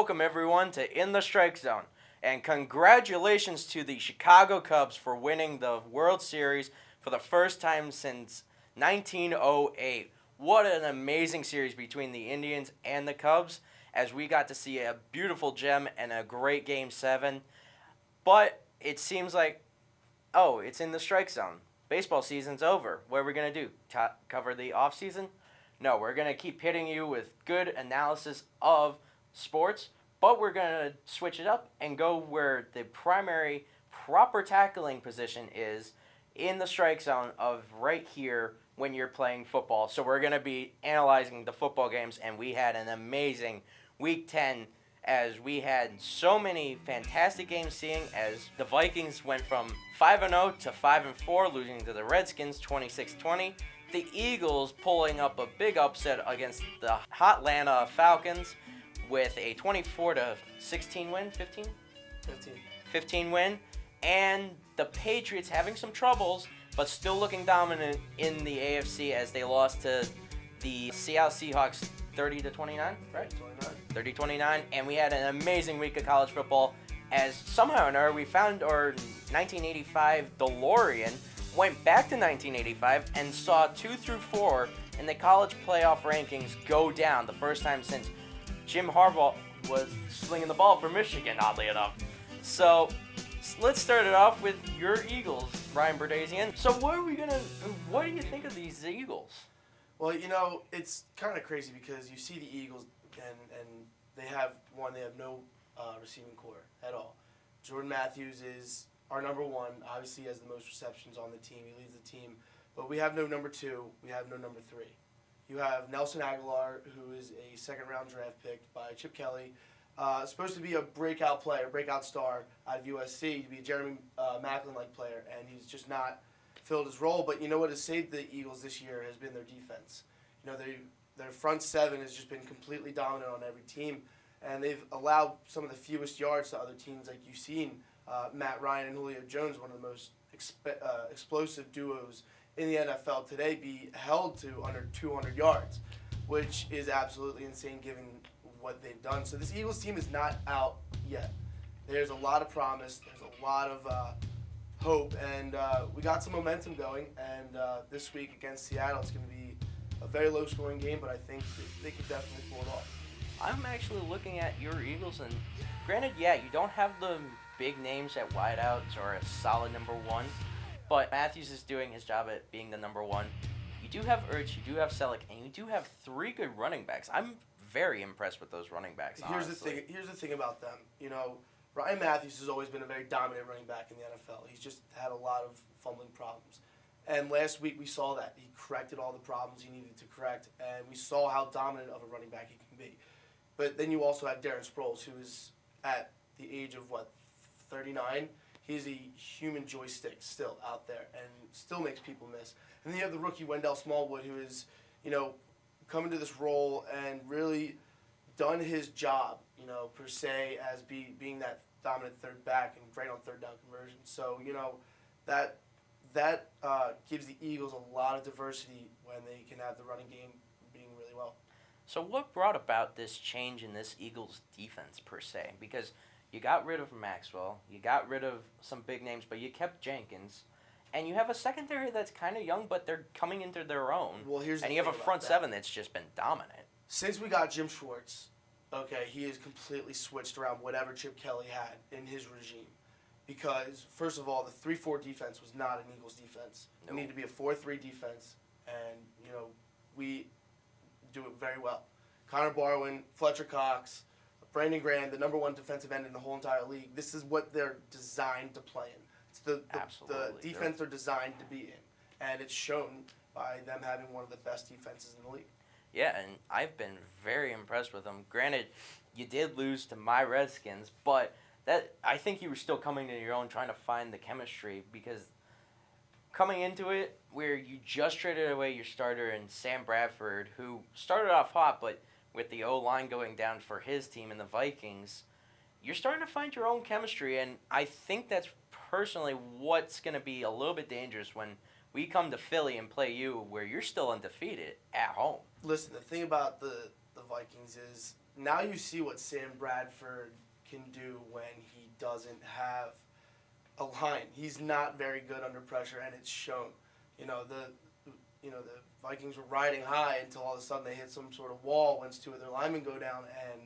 welcome everyone to In the Strike Zone. And congratulations to the Chicago Cubs for winning the World Series for the first time since 1908. What an amazing series between the Indians and the Cubs, as we got to see a beautiful gem and a great Game 7. But it seems like, it's in the strike zone. Baseball season's over. What are we going to do? Cover the offseason? No, we're going to keep hitting you with good analysis of sports, but we're going to switch it up and go where the primary proper tackling position is in the strike zone of right here when you're playing football. So we're going to be analyzing the football games, and we had an amazing Week 10 as we had so many fantastic games seeing as the Vikings went from 5-0 to 5-4, losing to the Redskins 26-20. The Eagles pulling up a big upset against the Hotlanta Falcons with a 24-16 win, 15 win, and the Patriots having some troubles, but still looking dominant in the AFC as they lost to the Seattle Seahawks 30-29, right? 30-29, and we had an amazing week of college football as somehow or another we found our 1985 DeLorean, went back to 1985 and saw 2 through 4 in the college playoff rankings go down, the first time since Jim Harbaugh was slinging the ball for Michigan, oddly enough. So let's start it off with your Eagles, Ryan Berdazian. So what do you think of these Eagles? Well, it's kind of crazy because you see the Eagles and they have no receiving core at all. Jordan Matthews is our number one, obviously has the most receptions on the team. He leads the team. But we have no number 2. We have no number 3. You have Nelson Aguilar, who is a second-round draft pick by Chip Kelly. Supposed to be a breakout player, breakout star out of USC, to be a Jeremy Maclin-like player, and he's just not filled his role. But you know what has saved the Eagles this year has been their defense. Their front seven has just been completely dominant on every team, and they've allowed some of the fewest yards to other teams, like you've seen Matt Ryan and Julio Jones, one of the most explosive duos in the NFL today, be held to under 200 yards, which is absolutely insane given what they've done. So this Eagles team is not out yet. There's a lot of promise. There's a lot of hope, and we got some momentum going. And this week against Seattle, it's going to be a very low-scoring game, but I think they could definitely pull it off. I'm actually looking at your Eagles, and granted, you don't have the big names at wideouts or a solid number 1, but Matthews is doing his job at being the number 1. You do have Ertz, you do have Selleck, and you do have 3 good running backs. I'm very impressed with those running backs, honestly. Here's the thing about them. Ryan Matthews has always been a very dominant running back in the NFL. He's just had a lot of fumbling problems. And last week we saw that. He corrected all the problems he needed to correct, and we saw how dominant of a running back he can be. But then you also have Darren Sproles, who is at the age of, 39? He's a human joystick still out there and still makes people miss. And then you have the rookie Wendell Smallwood, who is, come into this role and really done his job, per se, as being that dominant third back and great on third down conversion. So, that gives the Eagles a lot of diversity when they can have the running game being really well. So what brought about this change in this Eagles defense, per se? Because you got rid of Maxwell, you got rid of some big names, but you kept Jenkins, and you have a secondary that's kind of young, but they're coming into their own. Well, and you have a front seven that's just been dominant. Since we got Jim Schwartz, he has completely switched around whatever Chip Kelly had in his regime. Because, first of all, the 3-4 defense was not an Eagles defense. It needed to be a 4-3 defense, and, we do it very well. Connor Barwin, Fletcher Cox, Brandon Graham, the number 1 defensive end in the whole entire league. This is what they're designed to play in. It's the defense they're designed to be in. And it's shown by them having one of the best defenses in the league. Yeah, and I've been very impressed with them. Granted, you did lose to my Redskins, but I think you were still coming to your own, trying to find the chemistry, because coming into it, where you just traded away your starter in Sam Bradford, who started off hot, but with the O-line going down for his team and the Vikings, you're starting to find your own chemistry, and I think that's personally what's going to be a little bit dangerous when we come to Philly and play you, where you're still undefeated at home. Listen, the thing about the Vikings is now you see what Sam Bradford can do when he doesn't have a line. He's not very good under pressure, and it's shown. The Vikings were riding high until all of a sudden they hit some sort of wall once two of their linemen go down, and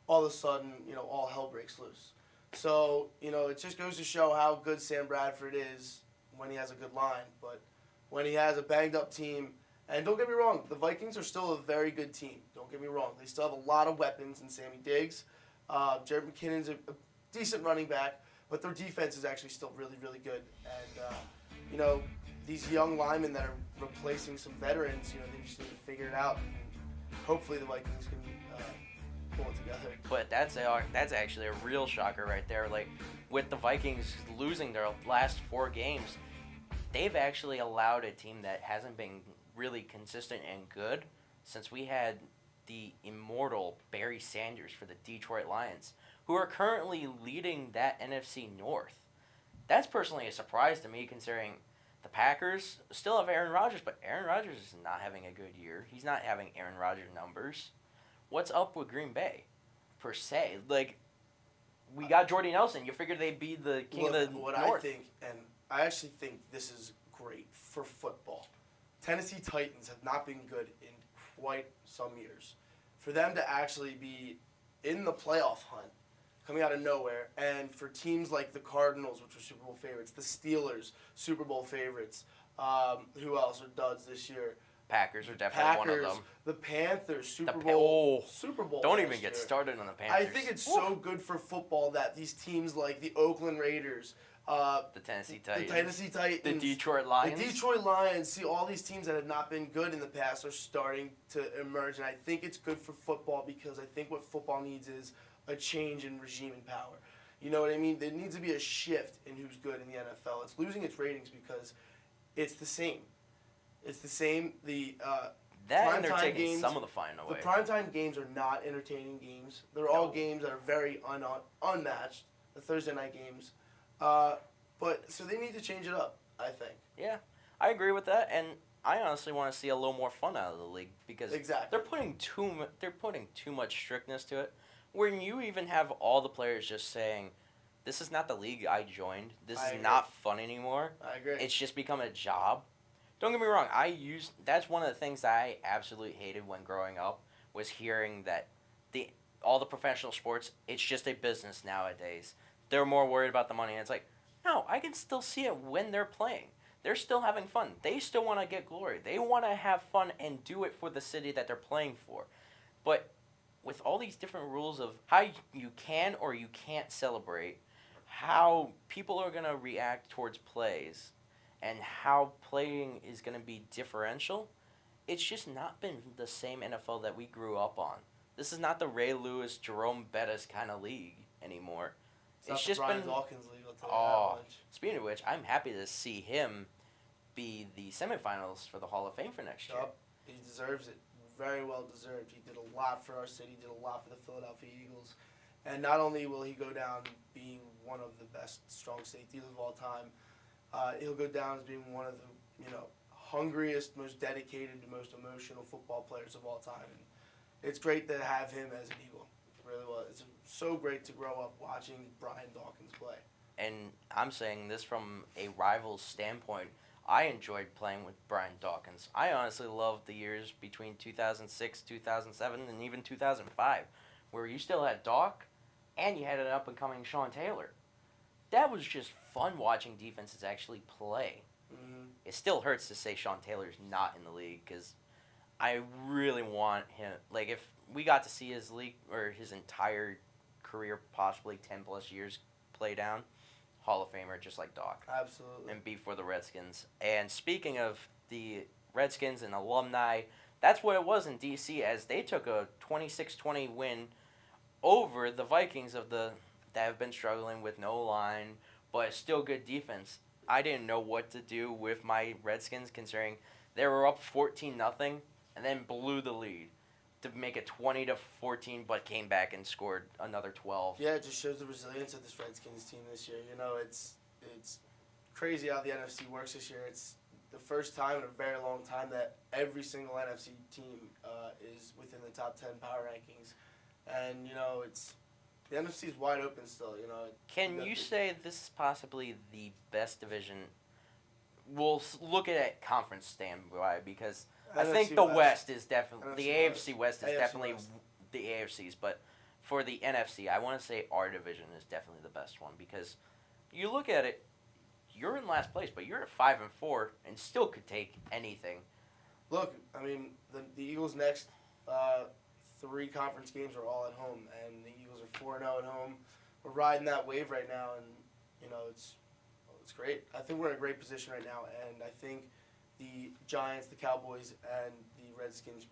all of a sudden, all hell breaks loose. So, it just goes to show how good Sam Bradford is when he has a good line. But when he has a banged-up team, and don't get me wrong, the Vikings are still a very good team. Don't get me wrong. They still have a lot of weapons in Sammy Diggs. Jared McKinnon's a decent running back, but their defense is actually still really, really good. And, these young linemen that are replacing some veterans, they just need to figure it out. And hopefully the Vikings can pull it together. But that's actually a real shocker right there. Like, with the Vikings losing their last 4 games, they've actually allowed a team that hasn't been really consistent and good since we had the immortal Barry Sanders for the Detroit Lions, who are currently leading that NFC North. That's personally a surprise to me, considering the Packers still have Aaron Rodgers, but Aaron Rodgers is not having a good year. He's not having Aaron Rodgers numbers. What's up with Green Bay, per se? Like, we got Jordy Nelson. You figured they'd be the king of the What North. I think, and I actually think this is great for football. Tennessee Titans have not been good in quite some years. For them to actually be in the playoff hunt, coming out of nowhere, and for teams like the Cardinals, which are Super Bowl favorites, the Steelers, Super Bowl favorites, who else are duds this year? Packers are definitely one of them. The Panthers, Super Don't Bowl even last get year. started on the Panthers. I think it's so good for football that these teams like the Oakland Raiders, the Tennessee Titans, the Detroit Lions. The Detroit Lions, see all these teams that have not been good in the past are starting to emerge, and I think it's good for football because I think what football needs is a change in regime and power. You know what I mean? There needs to be a shift in who's good in the NFL. It's losing its ratings because it's the same. It's the same. And they're taking games, some of the fun away. The primetime games are not entertaining games. They're all games that are very unmatched. The Thursday night games. So they need to change it up, I think. Yeah, I agree with that, and I honestly want to see a little more fun out of the league because Exactly. they're putting too much strictness to it. When you even have all the players just saying, "This is not the league I joined. This is not fun anymore." I agree. It's just become a job. Don't get me wrong. That's one of the things that I absolutely hated when growing up was hearing that all the professional sports, it's just a business nowadays. They're more worried about the money. And it's like, no, I can still see it when they're playing. They're still having fun. They still want to get glory. They want to have fun and do it for the city that they're playing for. But with all these different rules of how you can or you can't celebrate, how people are going to react towards plays, and how playing is going to be differential, it's just not been the same NFL that we grew up on. This is not the Ray Lewis, Jerome Bettis kind of league anymore. It's just Brian been Dawkins league, I'll tell you that much. Speaking of which, I'm happy to see him be the semifinals for the Hall of Fame for next year. Yep, he deserves it. Very well deserved. He did a lot for our city, did a lot for the Philadelphia Eagles. And not only will he go down being one of the best strong safeties of all time, he'll go down as being one of the hungriest, most dedicated, most emotional football players of all time. And it's great to have him as an Eagle. It really was. It's so great to grow up watching Brian Dawkins play. And I'm saying this from a rival's standpoint. I enjoyed playing with Brian Dawkins. I honestly loved the years between 2006, 2007, and even 2005, where you still had Doc, and you had an up-and-coming Sean Taylor. That was just fun watching defenses actually play. Mm-hmm. It still hurts to say Sean Taylor's not in the league because I really want him. Like, if we got to see his league or his entire career, possibly 10+ years, play down, Hall of Famer just like Doc. Absolutely. And be for the Redskins. And speaking of the Redskins and alumni, that's what it was in D.C. as they took a 26-20 win over the Vikings that have been struggling with no line, but still good defense. I didn't know what to do with my Redskins considering they were up 14-0 and then blew the lead to make it 20-14, but came back and scored another 12. Yeah, it just shows the resilience of this Redskins team this year. It's crazy how the NFC works this year. It's the first time in a very long time that every single NFC team is within the top 10 power rankings. And it's the NFC is wide open still. Can you say this is possibly the best division? We'll look at it conference standby because I think NFC the West is definitely the NFC AFC West is AFC definitely West. the AFC's, but for the NFC, I want to say our division is definitely the best one because you look at it, you're in last place, but you're at 5-4 and still could take anything. Look, I mean, the Eagles' next 3 conference games are all at home, and the Eagles are 4-0 at home. We're riding that wave right now, and it's great. I think we're in a great position right now, and I think the Giants, the Cowboys, and the Redskins,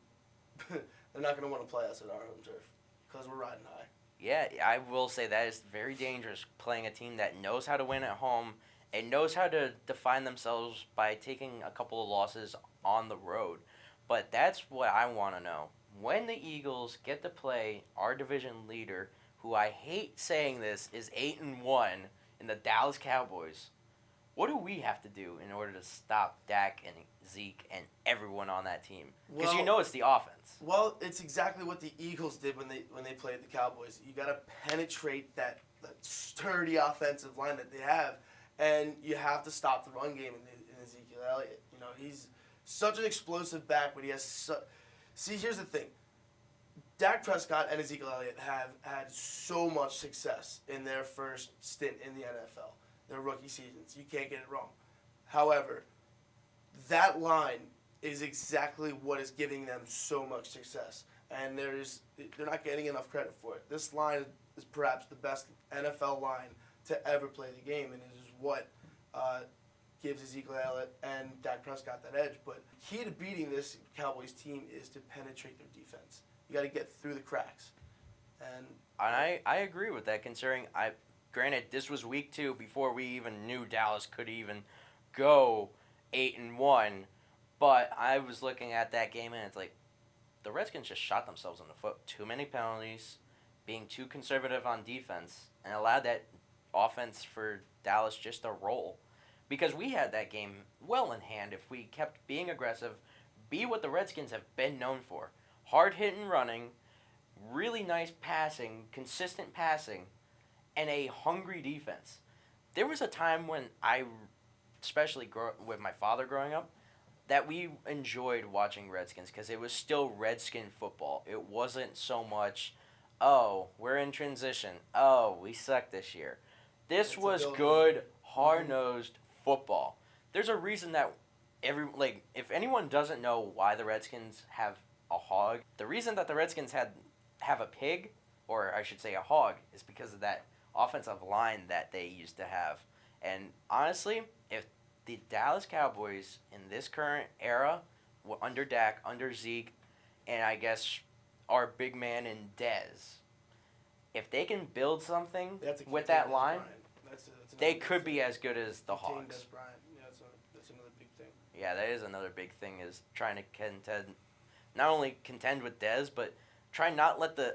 they're not going to want to play us at our home turf because we're riding high. Yeah, I will say that is very dangerous playing a team that knows how to win at home and knows how to define themselves by taking a couple of losses on the road. But that's what I want to know. When the Eagles get to play our division leader, who I hate saying this, is 8-1 in the Dallas Cowboys, what do we have to do in order to stop Dak and Zeke and everyone on that team? Because it's the offense. Well, it's exactly what the Eagles did when they played the Cowboys. You got to penetrate that sturdy offensive line that they have, and you have to stop the run game in Ezekiel Elliott. He's such an explosive back, but he has see, here's the thing. Dak Prescott and Ezekiel Elliott have had so much success in their first stint in the NFL, their rookie seasons. You can't get it wrong. However, that line is exactly what is giving them so much success, and they're not getting enough credit for it. This line is perhaps the best NFL line to ever play the game, and it is what gives Ezekiel Elliott and Dak Prescott that edge. But the key to beating this Cowboys team is to penetrate their defense. You got to get through the cracks. And I agree with that, considering granted, this was week 2 before we even knew Dallas could even go 8-1, but I was looking at that game and it's like the Redskins just shot themselves in the foot. Too many penalties, being too conservative on defense, and allowed that offense for Dallas just to roll. Because we had that game well in hand if we kept being aggressive, be what the Redskins have been known for. Hard-hitting running, really nice passing, consistent passing, and a hungry defense. There was a time when I, especially with my father growing up, that we enjoyed watching Redskins because it was still Redskin football. It wasn't so much, oh, we're in transition. Oh, we suck this year. This was good, hard-nosed football. There's a reason that if anyone doesn't know why the Redskins have a hog, the reason that the Redskins have a pig, or I should say a hog, is because of that offensive line that they used to have. And honestly, if the Dallas Cowboys in this current era, under Dak, under Zeke, and I guess our big man in Dez, if they can build something with that line, they could be as good as the Hawks. Dez Bryant. Yeah, that's another big thing. Yeah, that is another big thing, is trying to not only contend with Dez, but try not let the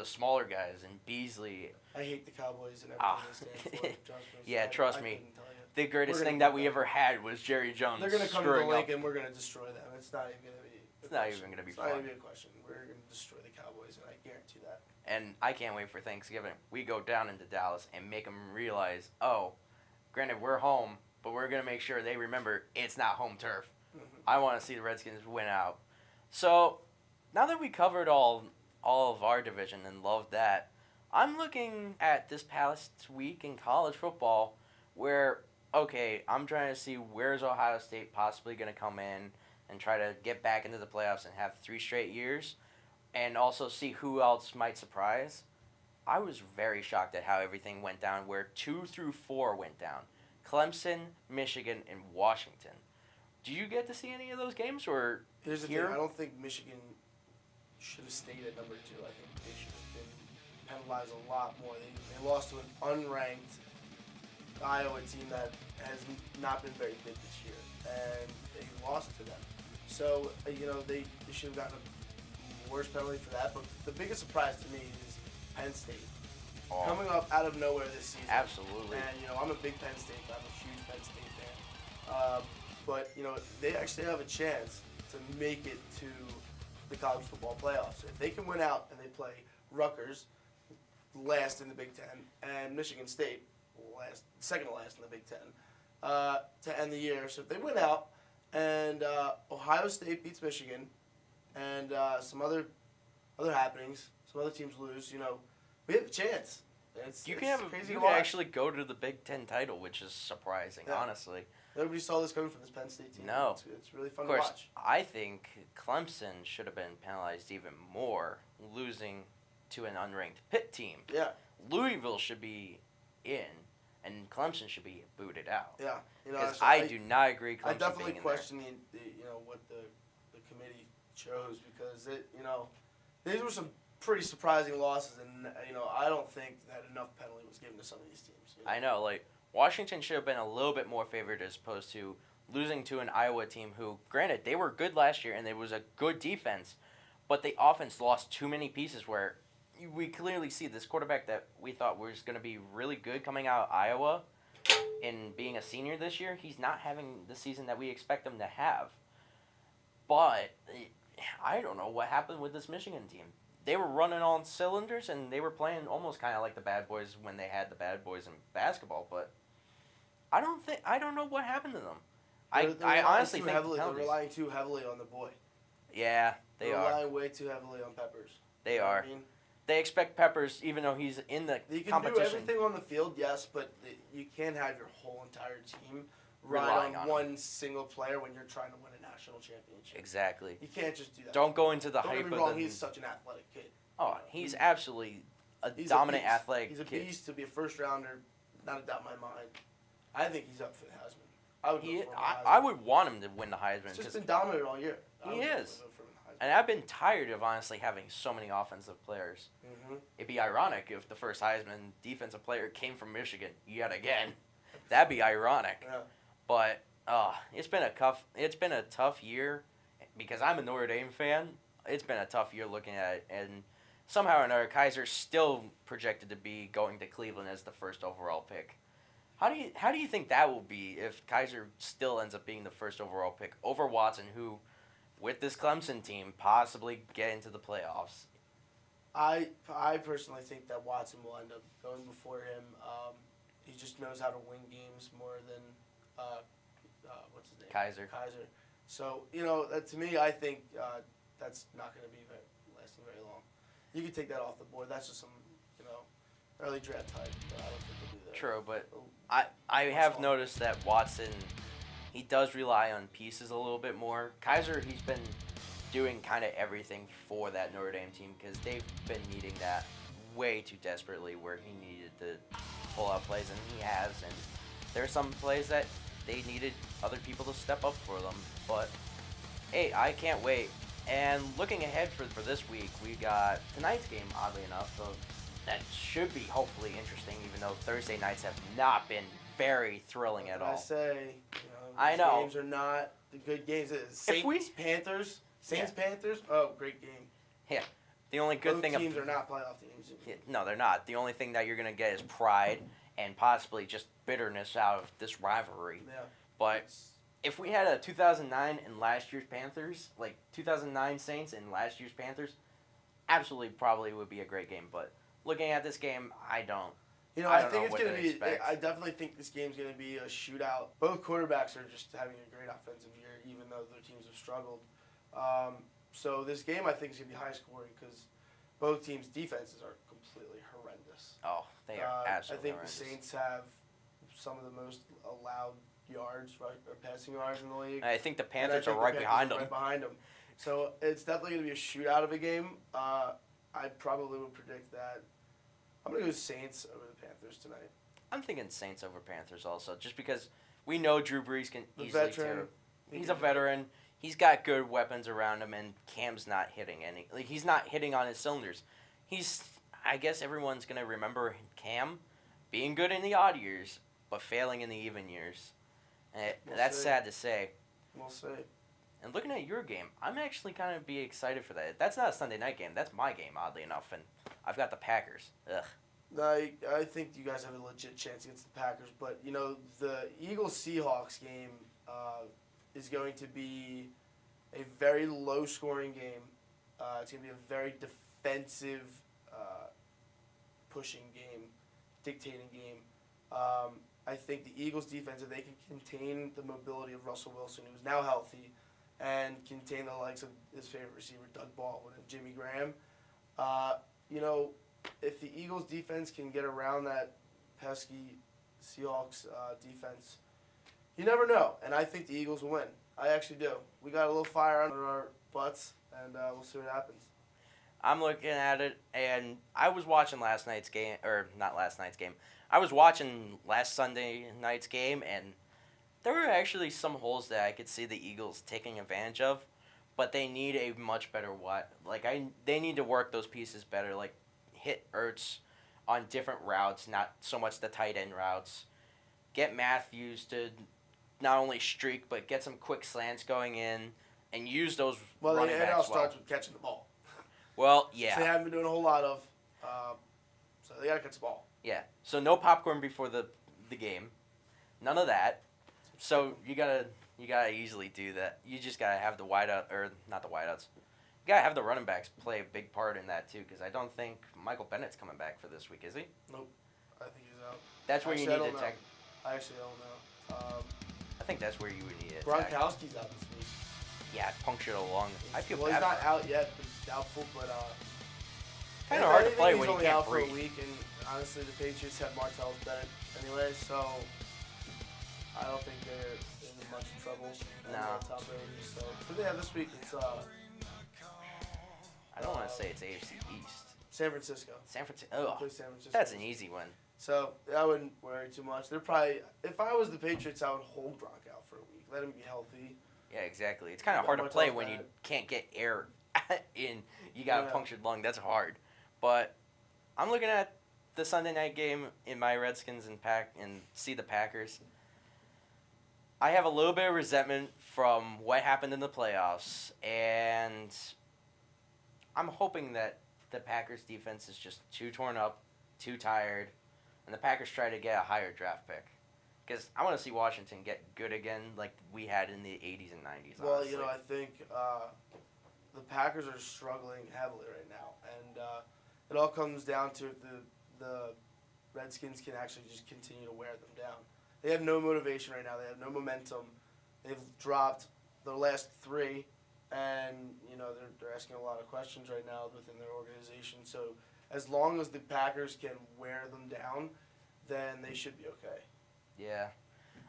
smaller guys and Beasley. I hate the Cowboys and everything they stand for. Yeah, trust me. couldn't tell you. The greatest thing that we ever had was Jerry Jones. They're going to come to the lake and we're going to destroy them. It's not even going to be. It's not even going to be fun. It's not even a question. We're going to destroy the Cowboys, and I guarantee that. And I can't wait for Thanksgiving. We go down into Dallas and make them realize, oh, granted we're home, but we're going to make sure they remember it's not home turf. Mm-hmm. I want to see the Redskins win out. So now that we covered all of our division and loved that, I'm looking at this past week in college football where, okay, I'm trying to see where's Ohio State possibly going to come in and try to get back into the playoffs and have 3 straight years, and also see who else might surprise. I was very shocked at how everything went down, where 2 through 4 went down. Clemson, Michigan, and Washington. Did you get to see any of those games? Or here's the thing, I don't think Michigan should have stayed at number 2. I think they should have been penalized a lot more. They lost to an unranked Iowa team that has not been very good this year, and they lost to them. So, they should have gotten a worse penalty for that. But the biggest surprise to me is Penn State. Coming up out of nowhere this season. Absolutely. And, I'm a big Penn State fan. I'm a huge Penn State fan. But, they actually have a chance to make it to the college football playoffs. If they can win out and they play Rutgers, last in the Big Ten, and Michigan State, second to last in the Big Ten, to end the year. So if they win out, and Ohio State beats Michigan, and some other happenings, some other teams lose, we have a chance. You can actually go to the Big Ten title, which is surprising, honestly. Nobody saw this coming from this Penn State team. No. It's really fun to watch. Of course, I think Clemson should have been penalized even more, losing to an unranked Pitt team. Yeah. Louisville should be in, and Clemson should be booted out. Yeah. Because I do not agree Clemson I definitely being in question what the committee chose, because these were some pretty surprising losses, and I don't think that enough penalty was given to some of these teams. I know, Washington should have been a little bit more favored as opposed to losing to an Iowa team who, granted, they were good last year and there was a good defense, but the offense lost too many pieces where we clearly see this quarterback that we thought was going to be really good coming out of Iowa and being a senior this year, he's not having the season that we expect him to have. But I don't know what happened with this Michigan team. They were running on cylinders and they were playing almost kind of like the Bad Boys when they had the Bad Boys in basketball, but I don't know what happened to them. I honestly think they're relying too heavily on the boy. Yeah, they're relying way too heavily on Peppers. They are. I mean? They expect Peppers, even though he's in the competition. You can do everything on the field, yes, but you can't have your whole entire team rely on one single player when you're trying to win a national championship. Exactly. You can't just do that. Don't go into the hype of Don't get me wrong, he's such an athletic kid. Oh, he's absolutely a dominant athletic kid. He's a beast to be a first rounder, not a doubt in my mind. I think he's up for the Heisman. I would want him to win the Heisman. He's just been dominant all year. He is. And I've been tired of honestly having so many offensive players. Mm-hmm. It'd be ironic if the first Heisman defensive player came from Michigan yet again. That'd be ironic. Yeah. But it's been a tough year because I'm a Notre Dame fan. It's been a tough year looking at it, and somehow or another, Kaiser's still projected to be going to Cleveland as the first overall pick. How do you think that will be if Kaiser still ends up being the first overall pick over Watson, who, with this Clemson team, possibly get into the playoffs? I personally think that Watson will end up going before him. He just knows how to win games more than what's his name? Kaiser. So to me, I think that's not going to be lasting very long. You can take that off the board. That's just some early draft hype. But I don't think they'll do that. True, but I have noticed that Watson, he does rely on pieces a little bit more. Kaiser, he's been doing kind of everything for that Notre Dame team because they've been needing that way too desperately where he needed to pull out plays, and he has. And there are some plays that they needed other people to step up for them. But, hey, I can't wait. And looking ahead for this week, we got tonight's game, oddly enough, that should be hopefully interesting, even though Thursday nights have not been very thrilling at all. I say, I know. Games are not the good games. Panthers. Oh, great game. Yeah. The only good thing... Both teams are not playoff teams. Yeah, no, they're not. The only thing that you're going to get is pride and possibly just bitterness out of this rivalry. Yeah. But if we had a 2009 and last year's Panthers, like 2009 Saints and last year's Panthers, absolutely probably would be a great game. But looking at this game, I don't. I think it's going to be. I definitely think this game's going to be a shootout. Both quarterbacks are just having a great offensive year, even though their teams have struggled. So this game, I think, is going to be high scoring because both teams' defenses are completely horrendous. Oh, they are absolutely horrendous. I think horrendous. the Saints have some of the most allowed yards, or passing yards in the league. I think the Panthers are right behind them. Right behind them. So it's definitely going to be a shootout of a game. I probably would predict that. I'm going to go Saints over the Panthers tonight. I'm thinking Saints over Panthers also, just because we know Drew Brees can easily tear. He's a veteran. He's got good weapons around him, and Cam's not hitting any. He's not hitting on his cylinders. I guess everyone's going to remember Cam being good in the odd years, but failing in the even years. That's sad to say. We'll see. And looking at your game, I'm actually kind of be excited for that. That's not a Sunday night game. That's my game, oddly enough, and I've got the Packers. Ugh. I think you guys have a legit chance against the Packers, but the Eagles-Seahawks game is going to be a very low-scoring game. It's going to be a very defensive pushing game, dictating game. I think the Eagles' defense, if they can contain the mobility of Russell Wilson, who's now healthy, and contain the likes of his favorite receiver, Doug Baldwin, and Jimmy Graham, if the Eagles' defense can get around that pesky Seahawks defense, you never know. And I think the Eagles will win. I actually do. We got a little fire under our butts, and we'll see what happens. I'm looking at it, and I was watching last night's game, or not last night's game. I was watching last Sunday night's game, and there were actually some holes that I could see the Eagles taking advantage of, but they need a much better they need to work those pieces better, like hit Ertz on different routes, not so much the tight end routes. Get Matthews to not only streak, but get some quick slants going in, and use those running backs It all starts with catching the ball. Well, yeah. So they haven't been doing a whole lot of, so they got to catch the ball. Yeah. So no popcorn before the game. None of that. So you gotta easily do that. You just gotta have the wideout, or not the wideouts. You gotta have the running backs play a big part in that too, because I don't think Michael Bennett's coming back for this week, is he? Nope. I think he's out. That's where you need to attack. I actually don't know. I think that's where you would need to attack. Gronkowski's out this week. Yeah, punctured along. I feel well, bad. He's not out yet, but he's doubtful. But kind of hard to play when he's you only can't out breathe. for a week, and honestly, the Patriots have Martellus Bennett anyway, so I don't think they're in much trouble. No. Tom Brady. So, but yeah, this week it's I don't want to say it's AFC East. San Francisco. San Francisco. They Oh, play San Francisco. that's an easy one. So I wouldn't worry too much. They're probably, if I was the Patriots, I would hold Gronk out for a week, let him be healthy. Yeah, exactly. It's kind of Yeah, hard to much play like when you that. can't get air in. You got a Yeah. punctured lung. That's hard. But I'm looking at the Sunday night game in my Redskins and see the Packers. I have a little bit of resentment from what happened in the playoffs, and I'm hoping that the Packers defense is just too torn up, too tired, and the Packers try to get a higher draft pick. Because I want to see Washington get good again like we had in the 80s and 90s, Well, honestly. I think the Packers are struggling heavily right now, and it all comes down to the Redskins can actually just continue to wear them down. They have no motivation right now. They have no momentum. They've dropped their last three, and they're asking a lot of questions right now within their organization. So as long as the Packers can wear them down, then they should be okay. Yeah.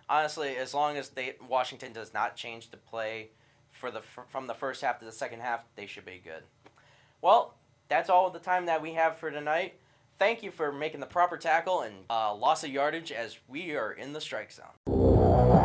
Honestly, as long as Washington does not change the play from the first half to the second half, they should be good. Well, that's all the time that we have for tonight. Thank you for making the proper tackle and loss of yardage as we are in the strike zone.